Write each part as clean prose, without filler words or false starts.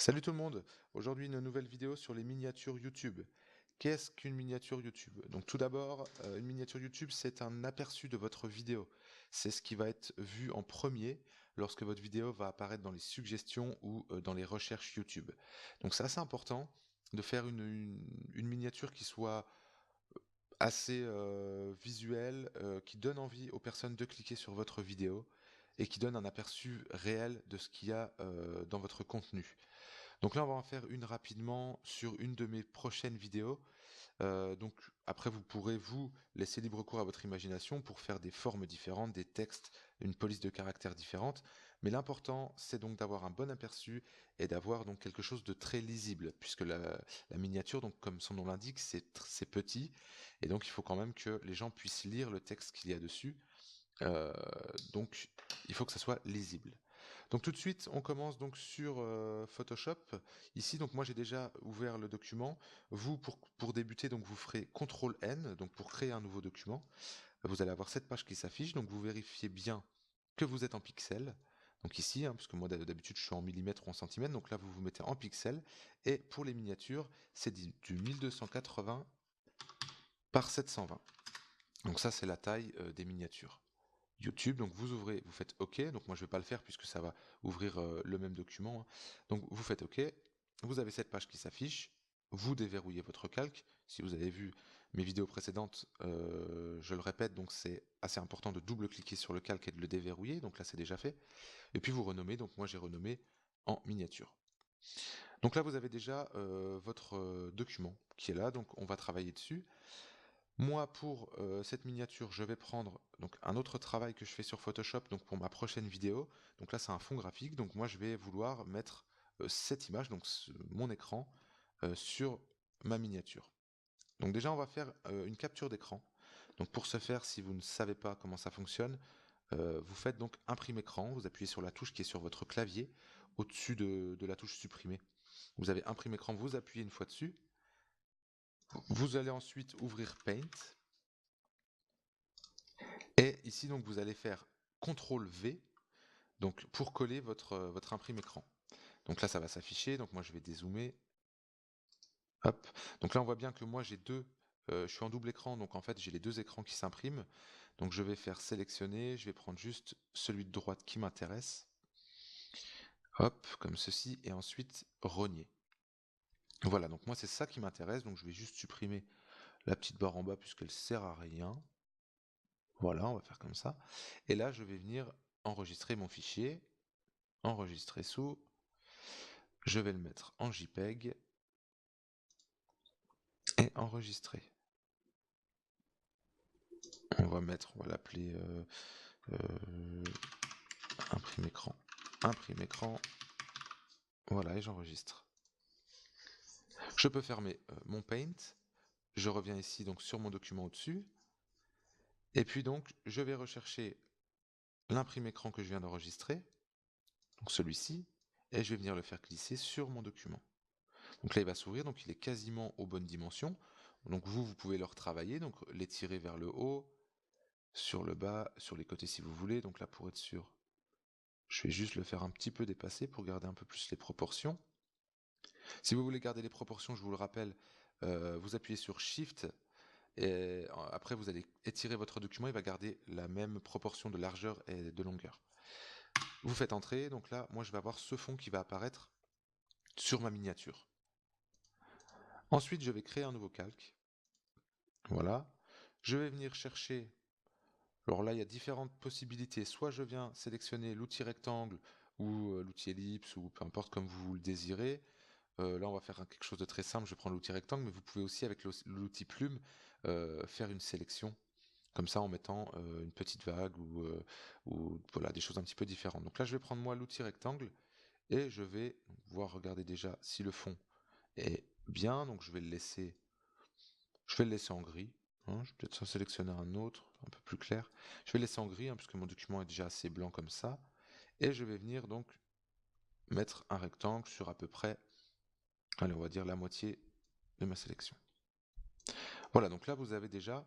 Salut tout le monde! Aujourd'hui une nouvelle vidéo sur les miniatures YouTube. Qu'est-ce qu'une miniature YouTube? Donc tout d'abord, une miniature YouTube, c'est un aperçu de votre vidéo. C'est ce qui va être vu en premier lorsque votre vidéo va apparaître dans les suggestions ou dans les recherches YouTube. Donc c'est assez important de faire une miniature qui soit assez visuelle, qui donne envie aux personnes de cliquer sur votre vidéo et qui donne un aperçu réel de ce qu'il y a dans votre contenu. Donc là, on va en faire une rapidement sur une de mes prochaines vidéos. Donc après, vous pourrez vous laisser libre cours à votre imagination pour faire des formes différentes, des textes, une police de caractères différente. Mais l'important, c'est donc d'avoir un bon aperçu et d'avoir donc quelque chose de très lisible, puisque la miniature, donc comme son nom l'indique, c'est petit, et donc il faut quand même que les gens puissent lire le texte qu'il y a dessus. Euh, donc il faut que ça soit lisible. Donc tout de suite, on commence donc sur Photoshop. Ici, donc moi j'ai déjà ouvert le document. Vous, pour débuter, donc vous ferez CTRL-N, donc pour créer un nouveau document. Vous allez avoir cette page qui s'affiche, donc vous vérifiez bien que vous êtes en pixels. Donc ici, parce que moi d'habitude je suis en millimètres ou en centimètres, donc là vous vous mettez en pixels. Et pour les miniatures, c'est du 1280 par 720. Donc ça c'est la taille des miniatures. YouTube, donc vous ouvrez, vous faites OK, donc moi je vais pas le faire puisque ça va ouvrir le même document, hein. Donc vous faites OK, vous avez cette page qui s'affiche, vous déverrouillez votre calque. Si vous avez vu mes vidéos précédentes, je le répète, donc c'est assez important de double-cliquer sur le calque et de le déverrouiller, donc là c'est déjà fait. Et puis vous renommez, donc moi j'ai renommé en miniature. Donc là vous avez déjà votre document qui est là, donc on va travailler dessus. Moi, pour cette miniature, je vais prendre donc un autre travail que je fais sur Photoshop donc pour ma prochaine vidéo. Donc là, c'est un fond graphique. Donc moi, je vais vouloir mettre cette image, donc mon écran, sur ma miniature. Donc déjà, on va faire une capture d'écran. Donc pour ce faire, si vous ne savez pas comment ça fonctionne, vous faites donc imprime écran. Vous appuyez sur la touche qui est sur votre clavier, au-dessus de la touche supprimer. Vous avez imprime écran, vous appuyez une fois dessus. Vous allez ensuite ouvrir Paint. Et ici, donc, vous allez faire CTRL V, donc, pour coller votre imprime écran. Donc là, ça va s'afficher. Donc moi, je vais dézoomer. Hop. Donc là, on voit bien que moi, je suis en double écran. Donc en fait, j'ai les deux écrans qui s'impriment. Donc je vais faire sélectionner. Je vais prendre juste celui de droite qui m'intéresse. Hop, comme ceci. Et ensuite, rogner. Voilà, donc moi, c'est ça qui m'intéresse. Donc je vais juste supprimer la petite barre en bas puisqu'elle sert à rien. Voilà, on va faire comme ça. Et là, je vais venir enregistrer mon fichier. Enregistrer sous. Je vais le mettre en JPEG et enregistrer. On va l'appeler imprime écran. Imprime écran. Voilà, et j'enregistre. Je peux fermer mon Paint. Je reviens ici donc sur mon document au-dessus. Et puis donc, je vais rechercher l'imprime écran que je viens d'enregistrer, donc celui-ci, et je vais venir le faire glisser sur mon document. Donc là, il va s'ouvrir, donc il est quasiment aux bonnes dimensions. Donc vous pouvez le retravailler, donc l'étirer vers le haut, sur le bas, sur les côtés si vous voulez. Donc là, pour être sûr, je vais juste le faire un petit peu dépasser pour garder un peu plus les proportions. Si vous voulez garder les proportions, je vous le rappelle, vous appuyez sur Shift et après vous allez étirer votre document, il va garder la même proportion de largeur et de longueur. Vous faites entrer, donc là, moi je vais avoir ce fond qui va apparaître sur ma miniature. Ensuite, je vais créer un nouveau calque. Voilà. Je vais venir chercher. Alors là, il y a différentes possibilités. Soit je viens sélectionner l'outil rectangle ou l'outil ellipse ou peu importe comme vous le désirez. Là, on va faire quelque chose de très simple. Je vais prendre l'outil rectangle, mais vous pouvez aussi avec l'outil plume faire une sélection comme ça en mettant une petite vague ou voilà, des choses un petit peu différentes. Donc là, je vais prendre moi l'outil rectangle et je vais voir regarder déjà si le fond est bien. Donc je vais le laisser en gris, hein. Je vais peut-être en sélectionner un autre, un peu plus clair. Je vais le laisser en gris, hein, puisque mon document est déjà assez blanc comme ça. Et je vais venir donc mettre un rectangle sur à peu près, allez, on va dire la moitié de ma sélection. Voilà, donc là vous avez déjà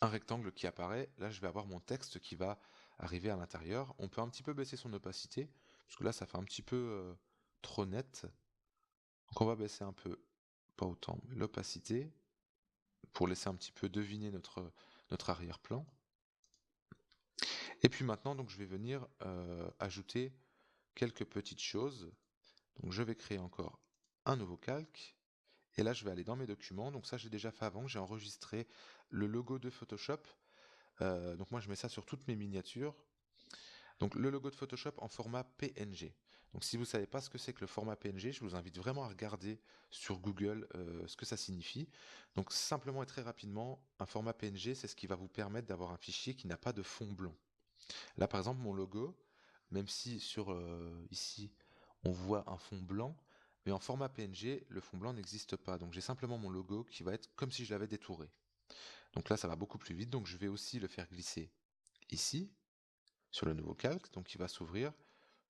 un rectangle qui apparaît. Là, je vais avoir mon texte qui va arriver à l'intérieur. On peut un petit peu baisser son opacité, parce que là, ça fait un petit peu trop net. Donc on va baisser un peu, pas autant, l'opacité, pour laisser un petit peu deviner notre arrière-plan. Et puis maintenant, donc, je vais venir ajouter quelques petites choses. Donc je vais créer encore un nouveau calque. Et là, je vais aller dans mes documents. Donc ça, j'ai déjà fait avant. J'ai enregistré le logo de Photoshop. Donc moi, je mets ça sur toutes mes miniatures. Donc le logo de Photoshop en format PNG. Donc si vous ne savez pas ce que c'est que le format PNG, je vous invite vraiment à regarder sur Google ce que ça signifie. Donc simplement et très rapidement, un format PNG, c'est ce qui va vous permettre d'avoir un fichier qui n'a pas de fond blanc. Là par exemple, mon logo, même si sur ici on voit un fond blanc, mais en format PNG, le fond blanc n'existe pas. Donc j'ai simplement mon logo qui va être comme si je l'avais détouré. Donc là, ça va beaucoup plus vite. Donc je vais aussi le faire glisser ici, sur le nouveau calque. Donc il va s'ouvrir.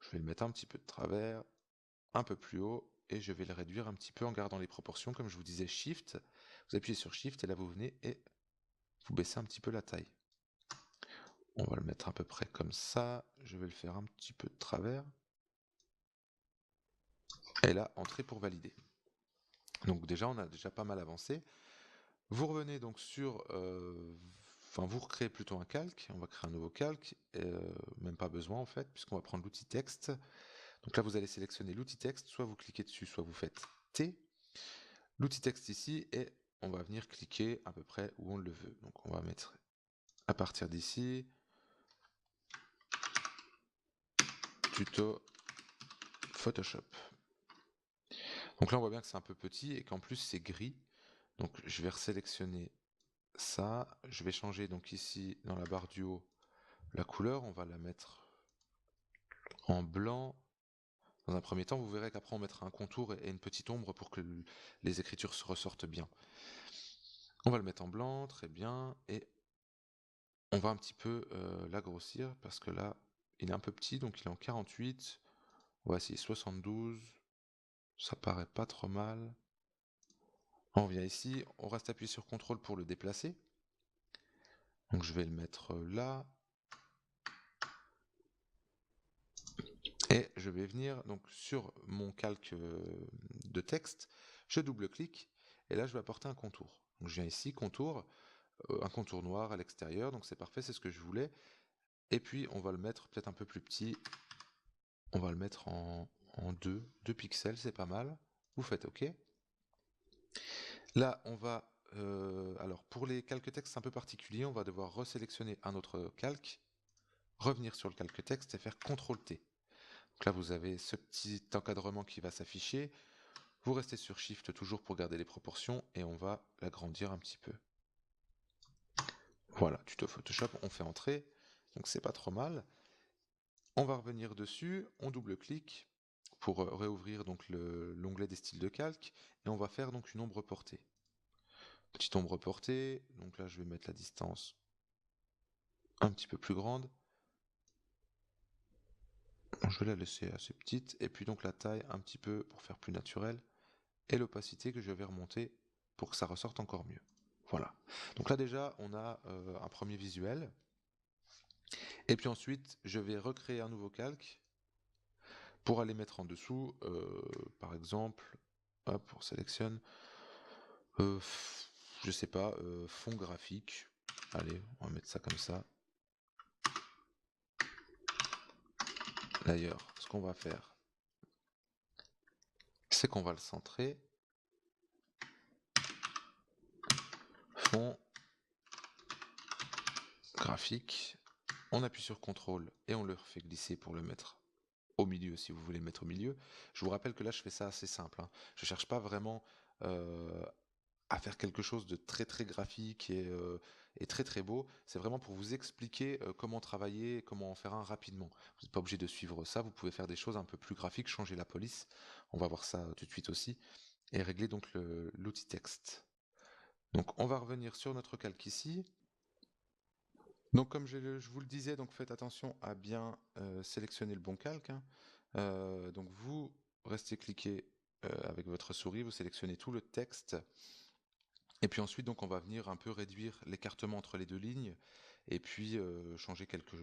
Je vais le mettre un petit peu de travers, un peu plus haut, et je vais le réduire un petit peu en gardant les proportions. Comme je vous disais, Shift. Vous appuyez sur Shift, et là vous venez et vous baissez un petit peu la taille. On va le mettre à peu près comme ça. Je vais le faire un petit peu de travers. Et là, entrée pour valider. Donc déjà, on a déjà pas mal avancé. Vous revenez donc sur... vous recréez plutôt un calque. On va créer un nouveau calque. Même pas besoin en fait, puisqu'on va prendre l'outil texte. Donc là, vous allez sélectionner l'outil texte. Soit vous cliquez dessus, soit vous faites T. L'outil texte ici, et on va venir cliquer à peu près où on le veut. Donc on va mettre à partir d'ici, tuto Photoshop. Donc là, on voit bien que c'est un peu petit et qu'en plus c'est gris. Donc je vais resélectionner ça. Je vais changer donc ici dans la barre du haut la couleur. On va la mettre en blanc. Dans un premier temps, vous verrez qu'après on mettra un contour et une petite ombre pour que les écritures se ressortent bien. On va le mettre en blanc, très bien, et on va un petit peu l'agrossir parce que là, il est un peu petit, donc il est en 48. Voici 72. Ça paraît pas trop mal. On vient ici, on reste appuyé sur CTRL pour le déplacer. Donc je vais le mettre là. Et je vais venir donc sur mon calque de texte, je double-clique, et là je vais apporter un contour. Donc je viens ici, contour, un contour noir à l'extérieur, donc c'est parfait, c'est ce que je voulais. Et puis on va le mettre peut-être un peu plus petit, on va le mettre en 2 pixels, c'est pas mal. Vous faites OK. Là on va, alors pour les calques texte c'est un peu particulier, on va devoir resélectionner un autre calque, revenir sur le calque texte et faire CTRL-T. Donc là vous avez ce petit encadrement qui va s'afficher. Vous restez sur Shift toujours pour garder les proportions et on va l'agrandir un petit peu. Voilà, tuto Photoshop, on fait entrer, donc c'est pas trop mal. On va revenir dessus, on double-clique pour réouvrir donc l'onglet des styles de calque et on va faire donc une ombre portée. Petite ombre portée, donc là je vais mettre la distance un petit peu plus grande. Je vais la laisser assez petite et puis donc la taille un petit peu pour faire plus naturel et l'opacité que je vais remonter pour que ça ressorte encore mieux. Voilà. Donc là déjà, on a un premier visuel. Et puis ensuite, je vais recréer un nouveau calque pour aller mettre en dessous, par exemple, hop, on sélectionne, je sais pas, fond graphique. Allez, on va mettre ça comme ça. D'ailleurs, ce qu'on va faire, c'est qu'on va le centrer. Fond graphique. On appuie sur CTRL et on le refait glisser pour le mettre au milieu si vous voulez le mettre au milieu. Je vous rappelle que là je fais ça assez simple, hein. Je cherche pas vraiment à faire quelque chose de très très graphique et très très beau. C'est vraiment pour vous expliquer comment travailler, comment en faire un rapidement. Vous n'êtes pas obligé de suivre ça, vous pouvez faire des choses un peu plus graphiques, changer la police, on va voir ça tout de suite aussi, et régler donc l'outil texte. Donc on va revenir sur notre calque ici. Donc comme je vous le disais, donc faites attention à bien sélectionner le bon calque, hein. Donc vous restez cliqué avec votre souris, vous sélectionnez tout le texte. Et puis ensuite, donc, on va venir un peu réduire l'écartement entre les deux lignes et puis changer quelques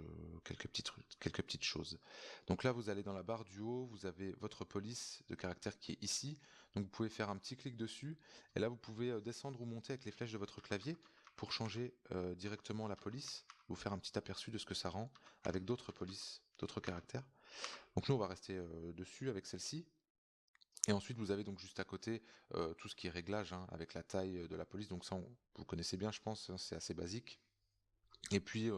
petites choses. Donc là, vous allez dans la barre du haut, vous avez votre police de caractère qui est ici. Donc vous pouvez faire un petit clic dessus, et là vous pouvez descendre ou monter avec les flèches de votre clavier pour changer directement la police, vous faire un petit aperçu de ce que ça rend avec d'autres polices, d'autres caractères. Donc nous on va rester dessus avec celle-ci. Et ensuite, vous avez donc juste à côté tout ce qui est réglage hein, avec la taille de la police. Donc ça, vous connaissez bien, je pense, hein, c'est assez basique. Et puis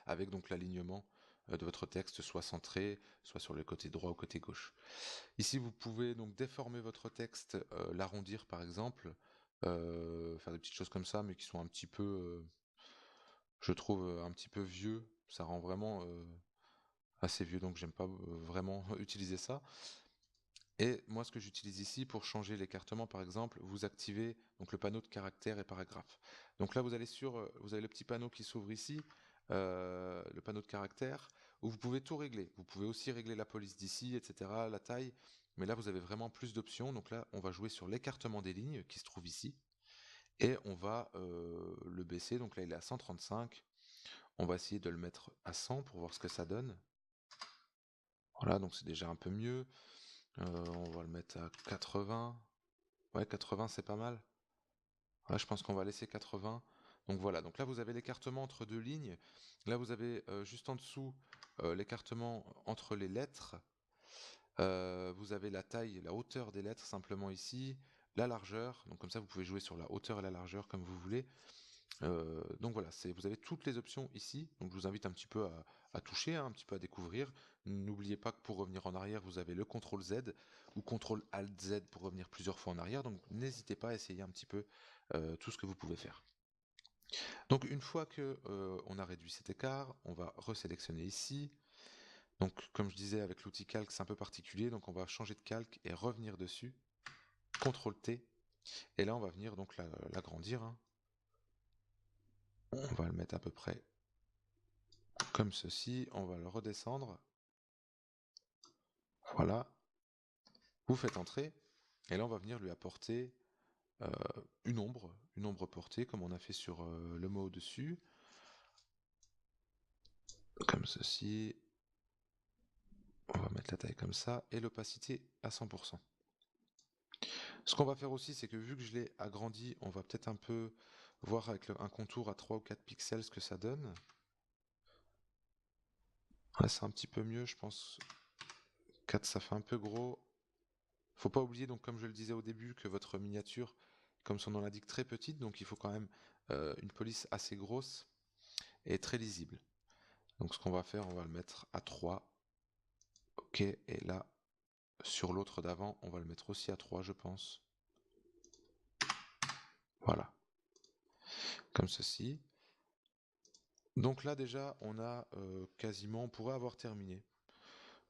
avec donc l'alignement de votre texte, soit centré, soit sur le côté droit ou côté gauche. Ici, vous pouvez donc déformer votre texte, l'arrondir par exemple, faire des petites choses comme ça, mais qui sont un petit peu, je trouve, un petit peu vieux. Ça rend vraiment assez vieux, donc j'aime pas vraiment utiliser ça. Et moi, ce que j'utilise ici pour changer l'écartement, par exemple, vous activez donc le panneau de caractères et paragraphes. Donc là, vous allez vous avez le petit panneau qui s'ouvre ici, le panneau de caractères, où vous pouvez tout régler. Vous pouvez aussi régler la police d'ici, etc., la taille. Mais là, vous avez vraiment plus d'options. Donc là, on va jouer sur l'écartement des lignes qui se trouve ici, et on va le baisser. Donc là, il est à 135. On va essayer de le mettre à 100 pour voir ce que ça donne. Voilà, donc c'est déjà un peu mieux. On va le mettre à 80. Ouais, 80 c'est pas mal. Ouais, je pense qu'on va laisser 80. Donc voilà, donc là vous avez l'écartement entre deux lignes. Là vous avez juste en dessous l'écartement entre les lettres. Vous avez la taille, la hauteur des lettres simplement ici. La largeur, donc comme ça vous pouvez jouer sur la hauteur et la largeur comme vous voulez. Donc voilà, vous avez toutes les options ici. Donc je vous invite un petit peu à toucher, hein, un petit peu à découvrir. N'oubliez pas que pour revenir en arrière, vous avez le CTRL Z ou CTRL ALT Z pour revenir plusieurs fois en arrière. Donc n'hésitez pas à essayer un petit peu tout ce que vous pouvez faire. Donc une fois que on a réduit cet écart, on va resélectionner ici. Donc comme je disais avec l'outil calque, c'est un peu particulier. Donc on va changer de calque et revenir dessus. CTRL T. Et là on va venir donc l'agrandir. Hein. On va le mettre à peu près comme ceci, on va le redescendre. Voilà. Vous faites entrer, et là on va venir lui apporter une ombre portée, comme on a fait sur le mot au-dessus. Comme ceci. On va mettre la taille comme ça, et l'opacité à 100%. Ce qu'on va faire aussi, c'est que vu que je l'ai agrandi, on va peut-être un peu voir avec un contour à 3 ou 4 pixels ce que ça donne. Ouais, c'est un petit peu mieux, je pense. 4, ça fait un peu gros. Faut pas oublier, donc comme je le disais au début, que votre miniature, comme son nom l'indique, très petite, donc il faut quand même une police assez grosse et très lisible. Donc ce qu'on va faire, on va le mettre à 3. Ok, et là, sur l'autre d'avant, on va le mettre aussi à 3, je pense. Voilà. Comme ceci. Donc là déjà, on a quasiment, on pourrait avoir terminé.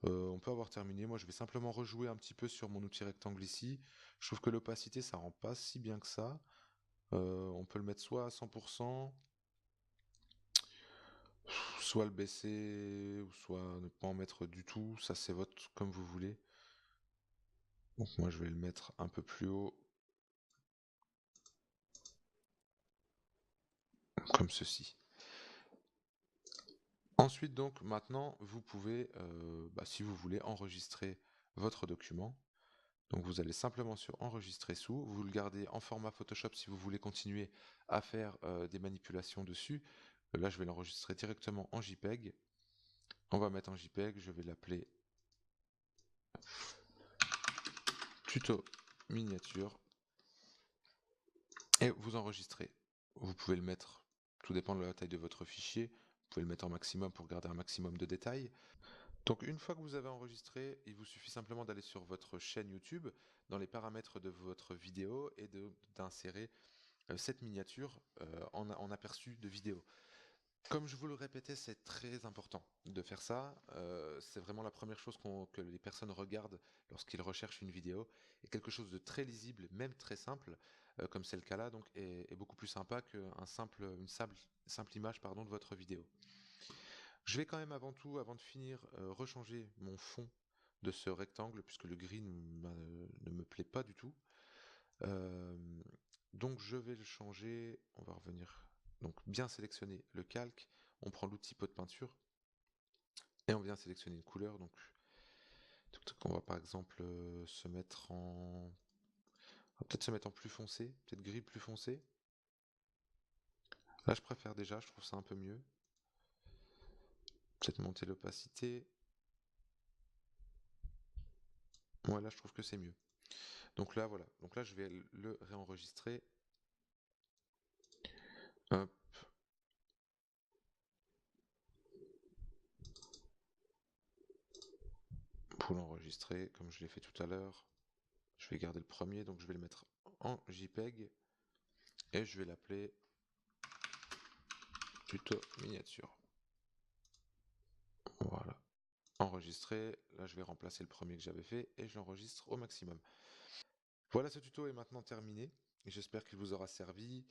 On peut avoir terminé. Moi, je vais simplement rejouer un petit peu sur mon outil rectangle ici. Je trouve que l'opacité, ça rend pas si bien que ça. On peut le mettre soit à 100%, soit le baisser, ou soit ne pas en mettre du tout. Ça, c'est votre comme vous voulez. Donc moi, je vais le mettre un peu plus haut. Comme ceci. Ensuite, donc, maintenant, vous pouvez, si vous voulez, enregistrer votre document. Donc vous allez simplement sur enregistrer sous, vous le gardez en format Photoshop si vous voulez continuer à faire des manipulations dessus. Là je vais l'enregistrer directement en JPEG. On va mettre en JPEG, je vais l'appeler tuto miniature. Et vous enregistrez. Vous pouvez le mettre, tout dépend de la taille de votre fichier, vous pouvez le mettre en maximum pour garder un maximum de détails. Donc une fois que vous avez enregistré, il vous suffit simplement d'aller sur votre chaîne YouTube, dans les paramètres de votre vidéo et d'insérer cette miniature en aperçu de vidéo. Comme je vous le répétais, c'est très important de faire ça. C'est vraiment la première chose que les personnes regardent lorsqu'ils recherchent une vidéo. Et quelque chose de très lisible, même très simple, comme c'est le cas là, donc, est beaucoup plus sympa qu'une simple image pardon, de votre vidéo. Je vais quand même avant tout, avant de finir, rechanger mon fond de ce rectangle, puisque le gris ne me plaît pas du tout. Donc je vais le changer, on va revenir, donc bien sélectionner le calque, on prend l'outil pot de peinture et on vient sélectionner une couleur. Donc on va par exemple se mettre en... On va peut-être se mettre en plus foncé, peut-être gris plus foncé. Là je préfère déjà, je trouve ça un peu mieux. Peut-être monter l'opacité. Ouais, là je trouve que c'est mieux. Donc là voilà, donc là je vais le réenregistrer. Hop. Pour l'enregistrer, comme je l'ai fait tout à l'heure, je vais garder le premier, donc je vais le mettre en JPEG et je vais l'appeler tuto miniature. Voilà. Enregistrer, là je vais remplacer le premier que j'avais fait et je l'enregistre au maximum. Voilà, ce tuto est maintenant terminé. J'espère qu'il vous aura servi.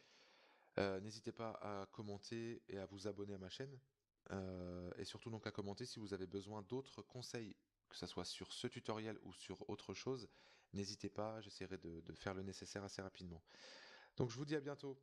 N'hésitez pas à commenter et à vous abonner à ma chaîne. Et surtout donc à commenter si vous avez besoin d'autres conseils, que ce soit sur ce tutoriel ou sur autre chose. N'hésitez pas, j'essaierai de faire le nécessaire assez rapidement. Donc je vous dis à bientôt.